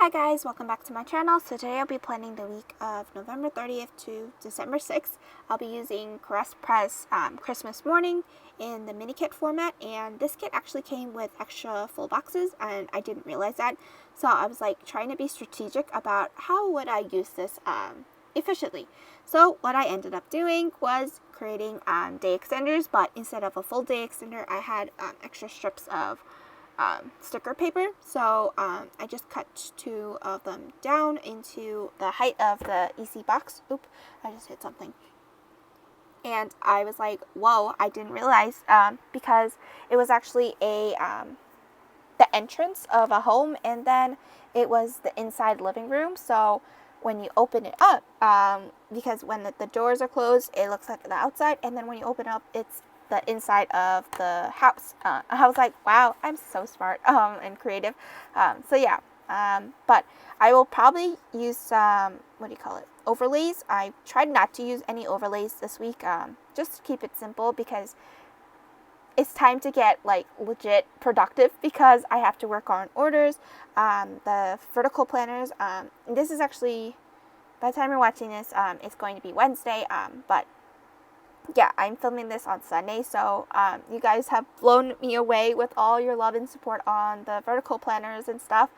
Hi guys, welcome back to my channel. So today I'll be planning the week of November 30th to December 6th. I'll be using Caress Press Christmas Morning in the mini kit format, and this kit actually came with extra full boxes and I didn't realize that. So I was like trying to be strategic about how would I use this efficiently. So what I ended up doing was creating day extenders, but instead of a full day extender I had extra strips of sticker paper. So I just cut two of them down into the height of the EC box. Oop, I just hit something. And I was like, whoa, I didn't realize because it was actually the entrance of a home, and then it was the inside living room. So when you open it up, because when the doors are closed, it looks like the outside, and then when you open it up, it's the inside of the house. I was like, wow, I'm so smart and creative. So yeah, but I will probably use some, overlays. I tried not to use any overlays this week, just to keep it simple, because it's time to get like legit productive, because I have to work on orders, the vertical planners. This is actually, by the time you're watching this, it's going to be Wednesday, but yeah, I'm filming this on Sunday, so you guys have blown me away with all your love and support on the vertical planners and stuff.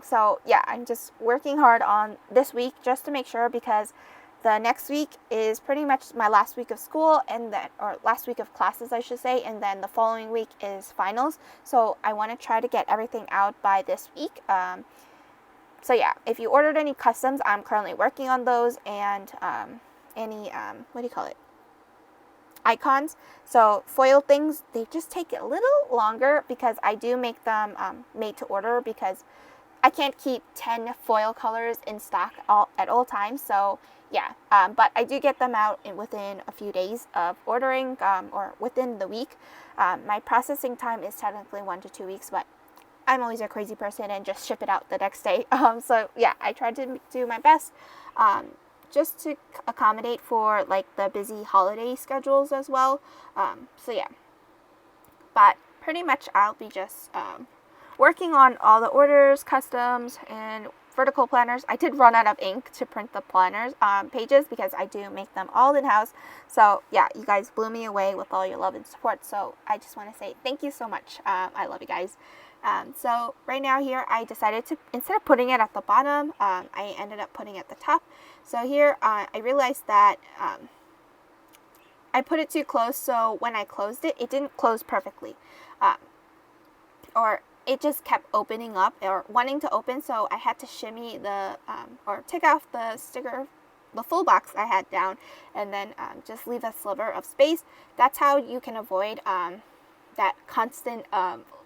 So yeah, I'm just working hard on this week just to make sure, because the next week is pretty much my last week of school, and then, or last week of classes I should say, and then the following week is finals. So I want to try to get everything out by this week. So yeah, if you ordered any customs, I'm currently working on those, and any icons. So foil things, they just take a little longer because I do make them made to order, because I can't keep 10 foil colors in stock at all times. So yeah, but I do get them out within a few days of ordering, or within the week. My processing time is technically 1 to 2 weeks, but I'm always a crazy person and just ship it out the next day. So yeah, I try to do my best, just to accommodate for like the busy holiday schedules as well. So yeah, but pretty much I'll be just working on all the orders, customs, and vertical planners. I did run out of ink to print the planners pages, because I do make them all in-house. So yeah, you guys blew me away with all your love and support, so I just want to say thank you so much. I love you guys. So right now here, I decided to, instead of putting it at the bottom, I ended up putting it at the top. So here, I realized that I put it too close, so when I closed it, it didn't close perfectly. Or it just kept opening up, or wanting to open, so I had to shimmy the, or take off the sticker, the full box I had down, and then just leave a sliver of space. That's how you can avoid that constant,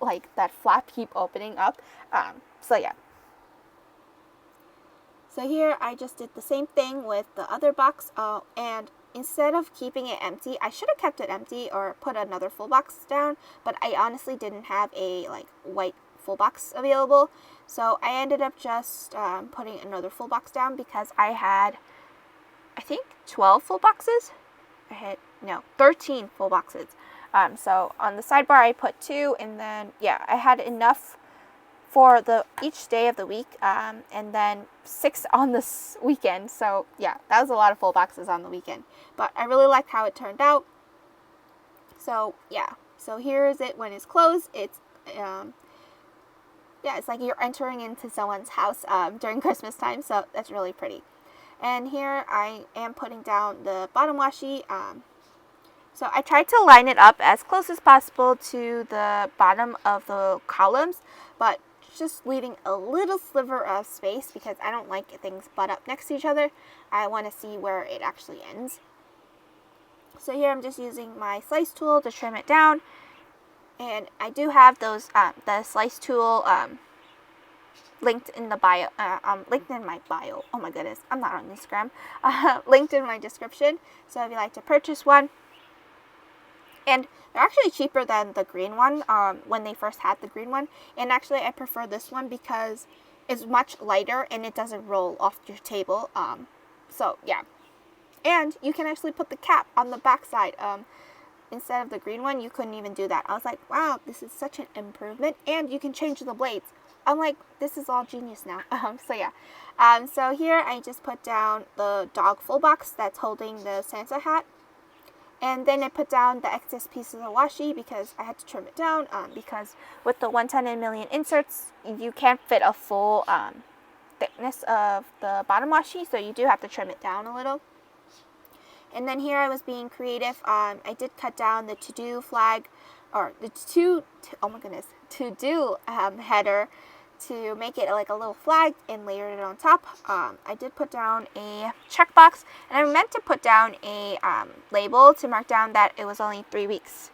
like that flap keep opening up. So yeah. So here I just did the same thing with the other box, and instead of keeping it empty, I should have kept it empty or put another full box down, but I honestly didn't have a like white full box available. So I ended up just putting another full box down, because I had, I think, 12 full boxes. 13 full boxes. So on the sidebar I put 2, and then yeah, I had enough for each day of the week, and then 6 on this weekend. So yeah, that was a lot of full boxes on the weekend, but I really liked how it turned out. So yeah, so here is it when it's closed. It's yeah, it's like you're entering into someone's house during Christmas time, so that's really pretty. And here I am putting down the bottom washi. So I tried to line it up as close as possible to the bottom of the columns, but just leaving a little sliver of space, because I don't like things butt up next to each other. I want to see where it actually ends. So here I'm just using my slice tool to trim it down, and I do have those the slice tool linked in the bio, linked in my bio. Oh my goodness, I'm not on Instagram. Linked in my description. So if you'd like to purchase one. And they're actually cheaper than the green one, when they first had the green one. And actually, I prefer this one because it's much lighter and it doesn't roll off your table. So, yeah. And you can actually put the cap on the back side. Instead of the green one, you couldn't even do that. I was like, wow, this is such an improvement. And you can change the blades. I'm like, this is all genius now. So yeah. So here I just put down the dog full box that's holding the Santa hat. And then I put down the excess pieces of washi because I had to trim it down because with the 110 million inserts, you can't fit a full thickness of the bottom washi, so you do have to trim it down a little. And then here I was being creative. I did cut down the to-do flag, or the to-do header to make it like a little flag and layered it on top. I did put down a checkbox, and I meant to put down a label to mark down that it was only 3 weeks,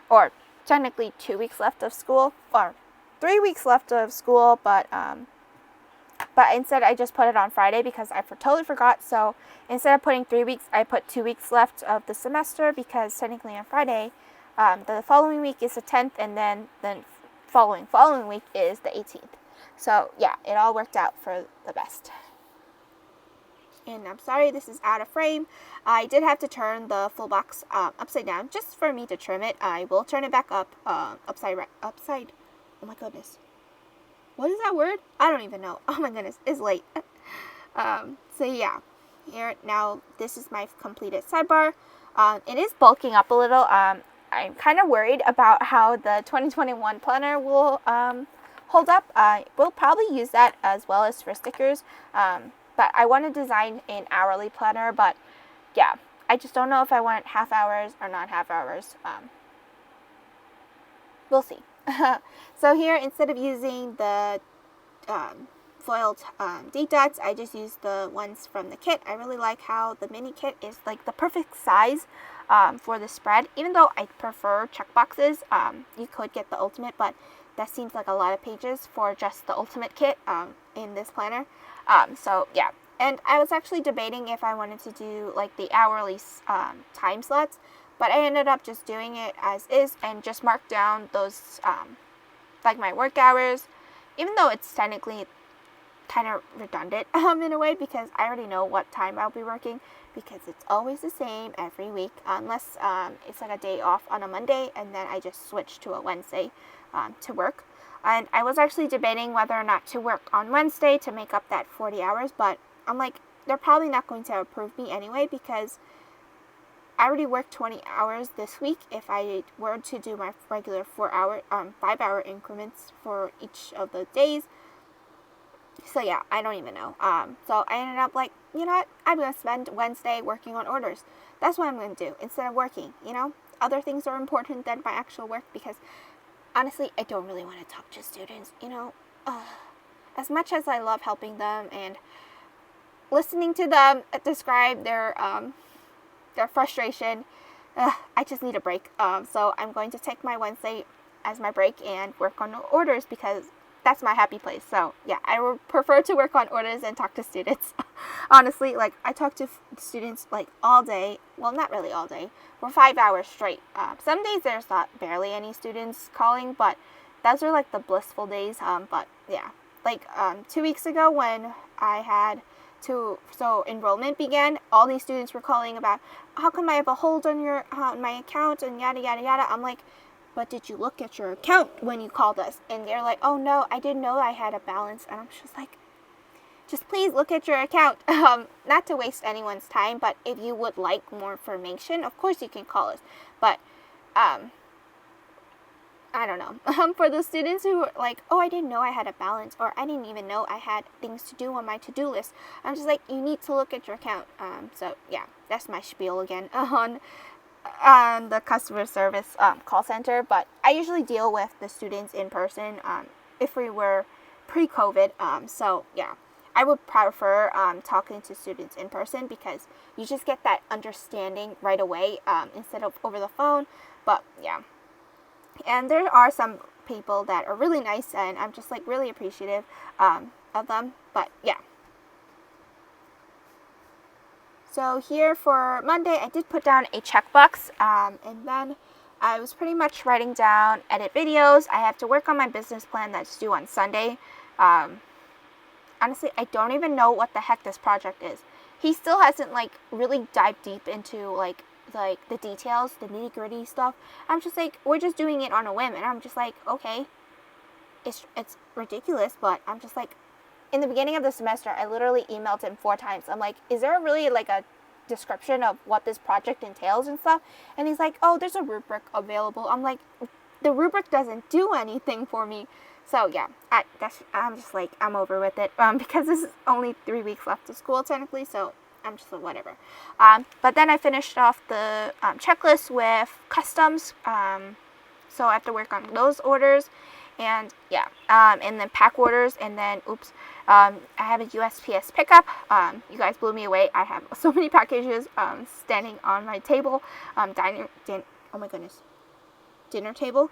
or technically 2 weeks left of school, or 3 weeks left of school, but instead I just put it on Friday because I totally forgot. So instead of putting 3 weeks, I put 2 weeks left of the semester because technically on Friday, the following week is the 10th, and then the following week is the 18th. So yeah, it all worked out for the best. And I'm sorry this is out of frame. I did have to turn the full box upside down just for me to trim it. I will turn it back up upside. Oh my goodness. What is that word? I don't even know. Oh my goodness, it's late. So yeah, here now this is my completed sidebar. It is bulking up a little. I'm kind of worried about how the 2021 planner will hold up. We'll probably use that as well as for stickers. But I want to design an hourly planner. But yeah, I just don't know if I want half hours or not half hours. We'll see. So here, instead of using the foiled date dots, I just used the ones from the kit. I really like how the mini kit is like the perfect size for the spread. Even though I prefer checkboxes, you could get the ultimate, but that seems like a lot of pages for just the ultimate kit in this planner. So yeah, and I was actually debating if I wanted to do like the hourly time slots, but I ended up just doing it as is and just mark down those like my work hours, even though it's technically kind of redundant in a way because I already know what time I'll be working because it's always the same every week unless it's like a day off on a Monday and then I just switch to a Wednesday to work. And I was actually debating whether or not to work on Wednesday to make up that 40 hours, but I'm like, they're probably not going to approve me anyway because I already worked 20 hours this week if I were to do my regular 5-hour increments for each of the days. So yeah, I don't even know. So I ended up like, you know what, I'm going to spend Wednesday working on orders. That's what I'm going to do instead of working, you know. Other things are important than my actual work because honestly, I don't really want to talk to students, you know. As much as I love helping them and listening to them describe their frustration, I just need a break. So I'm going to take my Wednesday as my break and work on orders because that's my happy place. So yeah, I would prefer to work on orders and talk to students. Honestly, like I talk to students like all day. Well, not really all day. For 5 hours straight. Some days there's not barely any students calling, but those are like the blissful days. But yeah, like 2 weeks ago when I had so enrollment began, all these students were calling about how come I have a hold on your my account and yada yada yada. I'm like, but did you look at your account when you called us? And they're like, oh no, I didn't know I had a balance. And I'm just like, just please look at your account. Not to waste anyone's time, but if you would like more information, of course you can call us. But I don't know. For the students who are like, oh, I didn't know I had a balance, or I didn't even know I had things to do on my to-do list, I'm just like, you need to look at your account. So yeah, that's my spiel again on the customer service call center. But I usually deal with the students in person if we were pre-COVID. So yeah, I would prefer talking to students in person because you just get that understanding right away instead of over the phone. But yeah. And there are some people that are really nice, and I'm just like really appreciative of them. But yeah. So here for Monday, I did put down a checkbox, and then I was pretty much writing down edit videos. I have to work on my business plan that's due on Sunday. Honestly, I don't even know what the heck this project is. He still hasn't like really dived deep into like the details, the nitty-gritty stuff. I'm just like, we're just doing it on a whim, and I'm just like, okay, it's ridiculous, but I'm just like, in the beginning of the semester, I literally emailed him 4 times. I'm like, is there really like a description of what this project entails and stuff? And he's like, oh, there's a rubric available. I'm like, the rubric doesn't do anything for me. So yeah, I'm just like, I'm over with it, because this is only 3 weeks left of school technically, so I'm just like, whatever. But then I finished off the checklist with customs, so I have to work on those orders, and yeah, and then pack orders, and then I have a USPS pickup. You guys blew me away. I have so many packages standing on my table, oh my goodness, dinner table.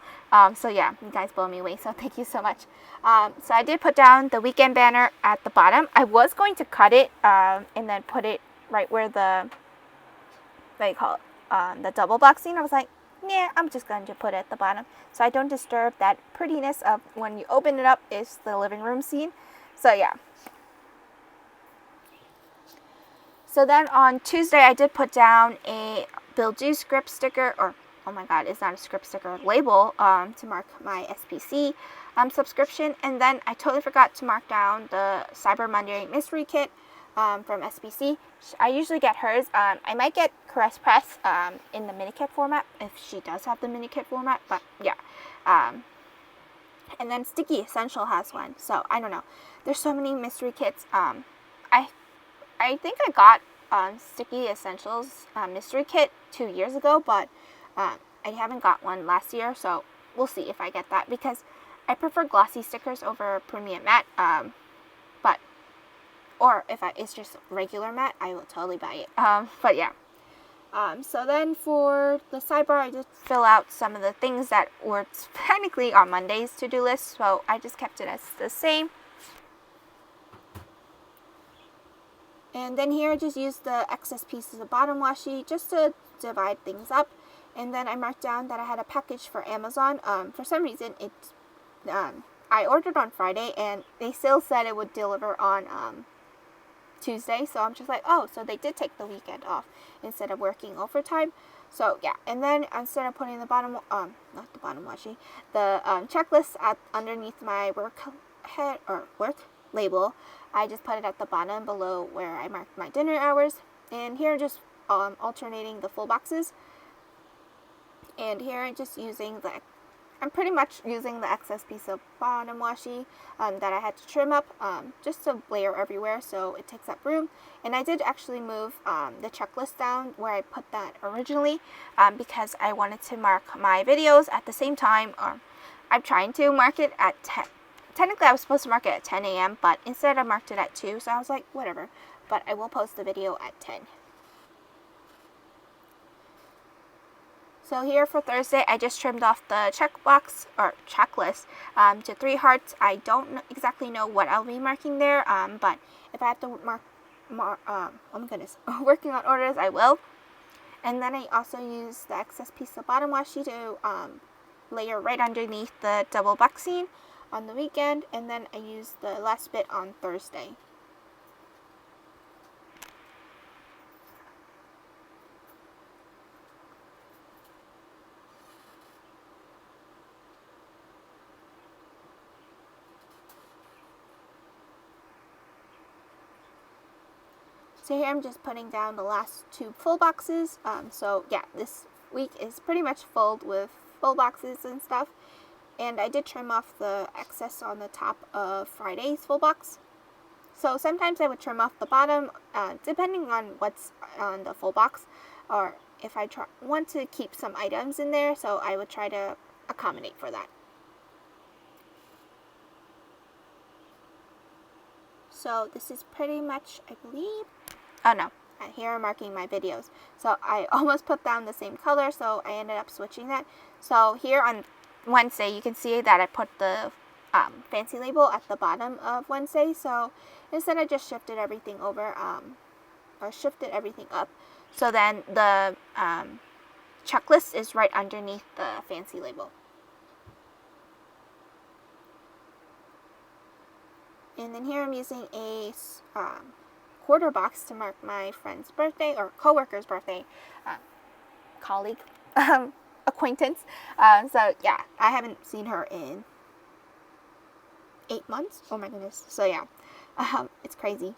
So yeah, you guys blow me away, so thank you so much. So I did put down the weekend banner at the bottom. I was going to cut it and then put it right where the, what do you call it, the double box scene. I was like, yeah, I'm just going to put it at the bottom so I don't disturb that prettiness of when you open it up is the living room scene. So yeah. So then on Tuesday, I did put down a Bill Do script sticker, or oh my god, it's not a script sticker, label, to mark my SPC subscription. And then I totally forgot to mark down the Cyber Monday mystery kit from SPC. I usually get hers. I might get Caress Press in the mini kit format if she does have the mini kit format, but yeah. And then Sticky Essential has one, so I don't know. There's so many mystery kits. I think I got Sticky Essentials mystery kit 2 years ago, but I haven't got one last year, so we'll see if I get that, because I prefer glossy stickers over premium matte, or if it's just regular matte, I will totally buy it. But yeah. So then for the sidebar, I just fill out some of the things that were technically on Monday's to-do list, so I just kept it as the same. And then here I just used the excess pieces of bottom washi just to divide things up. And then I marked down that I had a package for Amazon. For some reason, I ordered on Friday, and they still said it would deliver on Tuesday. So I'm just like, oh, so they did take the weekend off instead of working overtime. So yeah, and then instead of putting the bottom, not the bottom washi, the checklist underneath my work label, I just put it at the bottom below where I marked my dinner hours. And here just alternating the full boxes. And here I'm pretty much using the excess piece of bottom washi that I had to trim up just to layer everywhere so it takes up room. And I did actually move the checklist down where I put that originally because I wanted to mark my videos at the same time. I'm trying to mark it at 10. Technically, I was supposed to mark it at 10 a.m., but instead I marked it at 2, so I was like, whatever. But I will post the video at 10. So here for Thursday, I just trimmed off the checklist to 3 hearts. I don't exactly know what I'll be marking there, but if I have to mark oh my goodness, working on orders, I will. And then I also use the excess piece of bottom washi to layer right underneath the double box scene on the weekend, and then I use the last bit on Thursday. So here I'm just putting down the last 2 full boxes. So yeah, this week is pretty much filled with full boxes and stuff. And I did trim off the excess on the top of Friday's full box. So sometimes I would trim off the bottom, depending on what's on the full box, or if I want to keep some items in there, so I would try to accommodate for that. So this is pretty much, I believe, oh no, here I'm marking my videos. So I almost put down the same color, so I ended up switching that. So here on Wednesday, you can see that I put the fancy label at the bottom of Wednesday. So instead I just shifted everything over, or shifted everything up. So then the checklist is right underneath the fancy label. And then here I'm using a quarter box to mark my friend's birthday, or coworker's birthday, colleague, acquaintance. So yeah, I haven't seen her in 8 months. Oh my goodness. So yeah, it's crazy.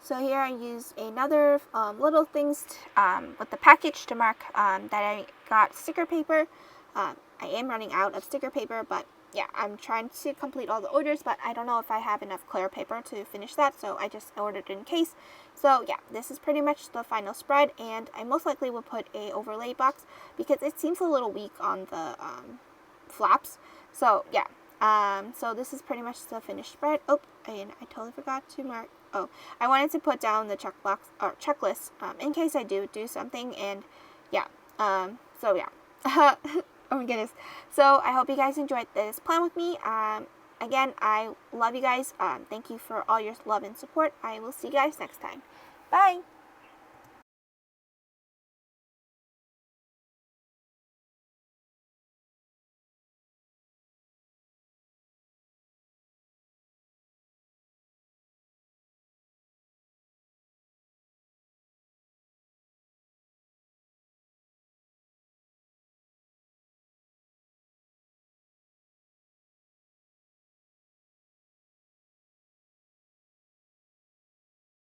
So here I used another little things with the package to mark that I got sticker paper. I am running out of sticker paper, but yeah, I'm trying to complete all the orders, but I don't know if I have enough clear paper to finish that, so I just ordered in case. So yeah, this is pretty much the final spread, and I most likely will put a overlay box because it seems a little weak on the flaps. So yeah, so this is pretty much the finished spread. Oh, and I totally forgot to mark. Oh, I wanted to put down the checklist in case I do something, and yeah, so yeah. Oh my goodness. So I hope you guys enjoyed this plan with me. Again, I love you guys. Thank you for all your love and support. I will see you guys next time. Bye!